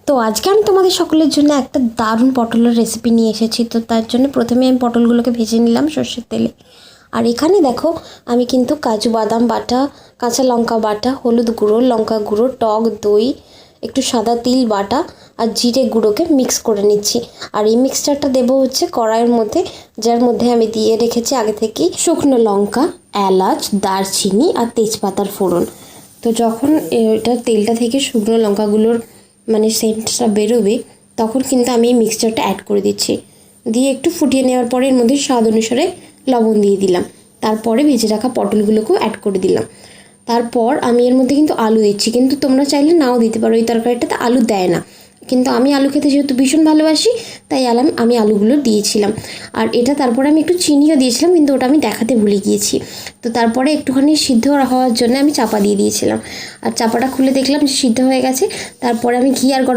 তো আজকে আমি তোমাদের সকলের জন্য একটা দারুণ পটলের রেসিপি নিয়ে এসেছি। তো তার জন্য প্রথমে আমি পটলগুলোকে ভেজে নিলাম সর্ষের তেলে। আর এখানে দেখো আমি কিন্তু কাজু বাদাম বাটা, কাঁচা লঙ্কা বাটা, হলুদ গুঁড়ো, লঙ্কা গুঁড়ো, টক দই, একটু সাদা তিল বাটা আর জিরে গুঁড়োকে মিক্স করে নিচ্ছি। আর এই মিক্সচারটা দেবো হচ্ছে কড়াইয়ের মধ্যে, যার মধ্যে আমি দিয়ে রেখেছি আগে থেকেই শুকনো লঙ্কা, এলাচ, দারচিনি আর তেজপাতার ফোড়ন। তো যখন এটা তেলটা থেকে শুকনো লঙ্কাগুলোর মানে সেন্টটা বেরোবে, তখন কিন্তু আমি এই মিক্সচারটা অ্যাড করে দিচ্ছি। দিয়ে একটু ফুটিয়ে নেওয়ার পরে এর মধ্যে স্বাদ অনুসারে লবণ দিয়ে দিলাম। তারপরে ভেজে রাখা পটলগুলোকেও অ্যাড করে দিলাম। তারপর আমি এর মধ্যে কিন্তু আলু দিচ্ছি, কিন্তু তোমরা চাইলে নাও দিতে পারো, এই তরকারিটাতে আলু দেয় না। কিন্তু আমি আলু খেতে যেহেতু ভীষণ ভালোবাসি, তাই আমি আলুগুলো দিয়েছিলাম। আর এটা তারপরে আমি একটু চিনিও দিয়েছিলাম, কিন্তু ওটা আমি দেখাতে ভুলে গিয়েছি। তো তারপরে একটুখানি সিদ্ধ হওয়ার জন্য আমি চাপা দিয়ে দিয়েছিলাম। আর চাপাটা খুলে দেখলাম যে সিদ্ধ হয়ে গেছে। তারপরে আমি ঘি আর গরম